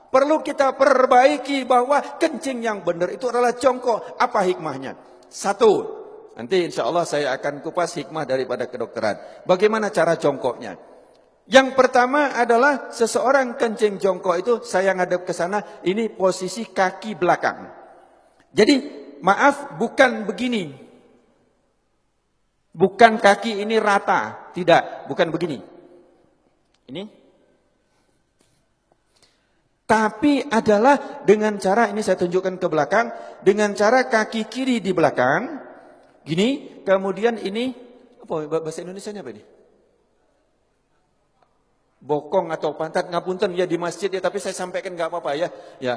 Perlu kita perbaiki bahwa kencing yang benar itu adalah jongkok. Apa hikmahnya? Satu, nanti insya Allah saya akan kupas hikmah daripada kedokteran. Bagaimana cara jongkoknya? Yang pertama adalah seseorang kencing jongkok itu saya ngadep ke sana, ini posisi kaki belakang. Jadi maaf, bukan begini. Bukan kaki ini rata, tidak, bukan begini. Ini. Tapi adalah dengan cara, ini saya tunjukkan ke belakang, dengan cara kaki kiri di belakang, gini, kemudian ini, apa bahasa Indonesianya apa ini? Bokong atau pantat, ngapunten ya di masjid ya, tapi saya sampaikan nggak apa-apa ya. Ya,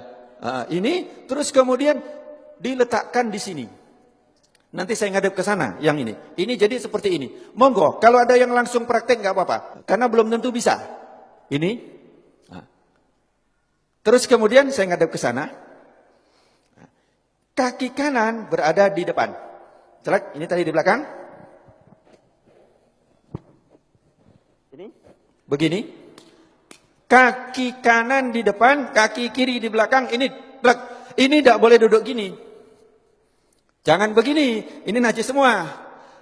ini terus kemudian diletakkan di sini. Nanti saya ngadep ke sana yang ini. Ini jadi seperti ini. Monggo, kalau ada yang langsung praktek nggak apa-apa, karena belum tentu bisa. Ini. Terus kemudian saya ngadep ke sana. Kaki kanan berada di depan. Jelek, ini tadi di belakang. Ini. Begini. Kaki kanan di depan, kaki kiri di belakang. Ini tidak boleh duduk gini. Jangan begini. Ini najis semua.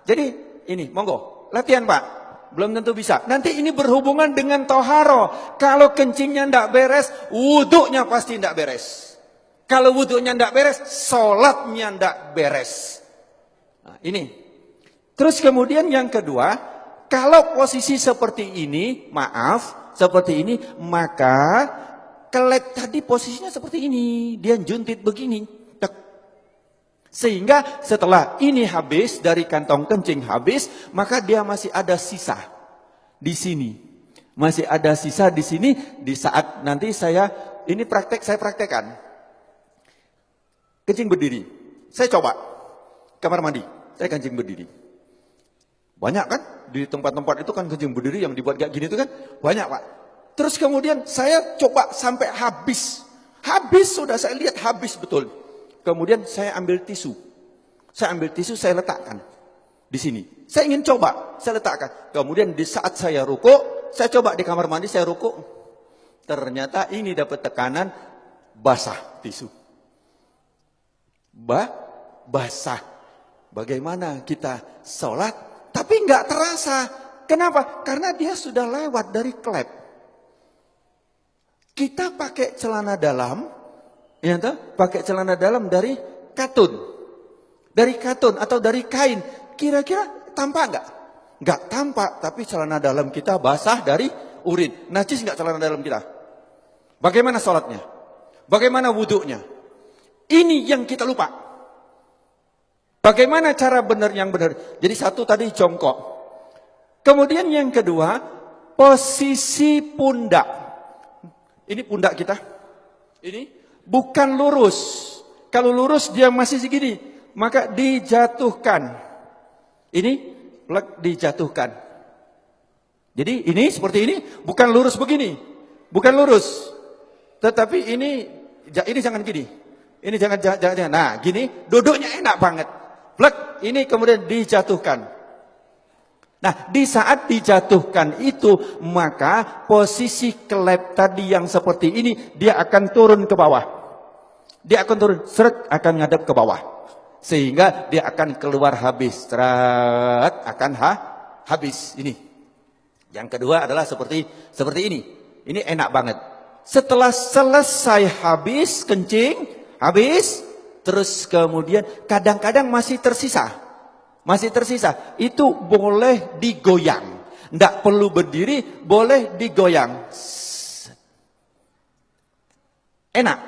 Jadi ini, monggo. Latihan Pak. Belum tentu bisa. Nanti ini berhubungan dengan toharo. Kalau kencingnya tidak beres, wuduknya pasti tidak beres. Kalau wuduknya tidak beres, sholatnya tidak beres. Nah, ini. Terus kemudian yang kedua, kalau posisi seperti ini, maaf, seperti ini, maka kelet tadi posisinya seperti ini. Dia juntit begini. Tek. Sehingga setelah ini habis, dari kantong kencing habis, maka dia masih ada sisa di sini. Masih ada sisa di sini, di saat nanti saya praktekkan. Kencing berdiri. Saya coba. Kamar mandi. Saya kencing berdiri. Banyak kan? Di tempat-tempat itu kan kencing berdiri yang dibuat kayak gini itu kan. Banyak Pak. Terus kemudian saya coba sampai habis. Habis sudah saya lihat habis betul. Kemudian saya ambil tisu. Saya letakkan. Di sini. Saya ingin coba. Saya letakkan. Kemudian di saat saya rukuk. Saya coba di kamar mandi saya rukuk. Ternyata ini dapat tekanan basah tisu. Basah. Bagaimana kita sholat tapi nggak terasa. Kenapa? Karena dia sudah lewat dari klep. Kita pakai celana dalam, ya toh? Pakai celana dalam dari katun atau dari kain. Kira-kira tampak nggak? Nggak tampak. Tapi celana dalam kita basah dari urin. Najis nggak celana dalam kita? Bagaimana sholatnya? Bagaimana wuduknya? Ini yang kita lupa. Bagaimana cara benar yang benar? Jadi satu tadi jongkok. Kemudian yang kedua, posisi pundak. Ini pundak kita. Ini bukan lurus. Kalau lurus dia masih segini, maka dijatuhkan. Ini dijatuhkan. Jadi ini seperti ini, bukan lurus begini. Bukan lurus. Tetapi ini jangan gini. Ini jangan. Nah, gini duduknya enak banget. Plek, ini kemudian dijatuhkan. Nah, di saat dijatuhkan itu, maka posisi kelep tadi yang seperti ini, dia akan turun ke bawah. Dia akan turun, seret, akan ngadep ke bawah. Sehingga dia akan keluar habis. Seret, akan habis. Ini. Yang kedua adalah seperti ini. Ini enak banget. Setelah selesai habis, kencing, habis, terus kemudian kadang-kadang masih tersisa. Itu boleh digoyang. Tidak perlu berdiri, boleh digoyang. Enak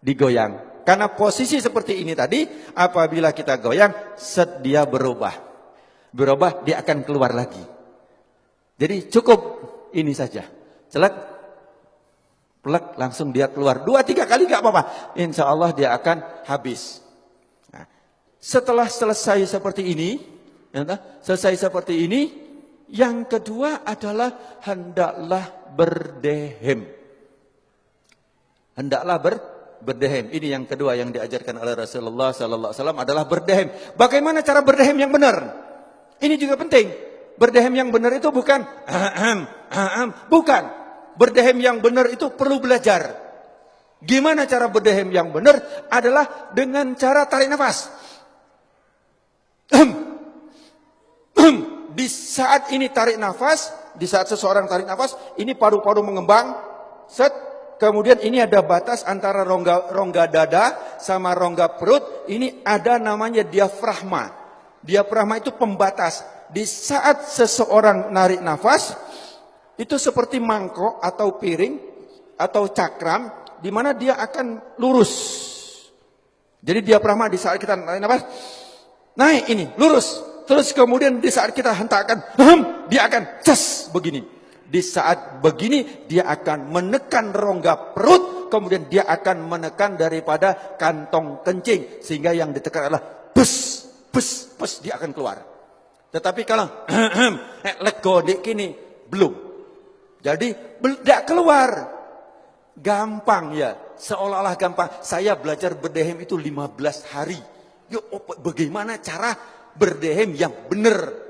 digoyang. Karena posisi seperti ini tadi, apabila kita goyang, dia berubah. Dia akan keluar lagi. Jadi cukup ini saja. Celak. Plek, langsung dia keluar 2-3 kali gak apa-apa. Insya Allah dia akan habis. Nah, setelah selesai seperti ini, yang kedua adalah hendaklah berdehem. Berdehem. Ini yang kedua yang diajarkan oleh Rasulullah Sallallahu Alaihi Wasallam adalah berdehem. Bagaimana cara berdehem yang benar? Ini juga penting. Berdehem yang benar itu bukan bukan. berdehem yang benar itu perlu belajar. Gimana cara berdehem yang benar? Adalah dengan cara tarik nafas. Di saat ini tarik nafas, di saat seseorang tarik nafas, ini paru-paru mengembang, set, kemudian ini ada batas antara rongga dada sama rongga perut, ini ada namanya diafragma. Diafragma itu pembatas. Di saat seseorang narik nafas, itu seperti mangkok atau piring atau cakram, di mana dia akan lurus. Jadi diafragma di saat kita narik nafas, naik ini, lurus. Terus kemudian di saat kita hentakkan, dia akan cas begini. Di saat begini, dia akan menekan rongga perut, kemudian dia akan menekan daripada kantong kencing. Sehingga yang ditekan adalah bus, bus, bus, dia akan keluar. Tetapi kalau lego dik kini, belum. Jadi tidak keluar. Gampang ya, seolah-olah gampang. Saya belajar berdehem itu 15 hari. Yuk, bagaimana cara berdehem yang benar?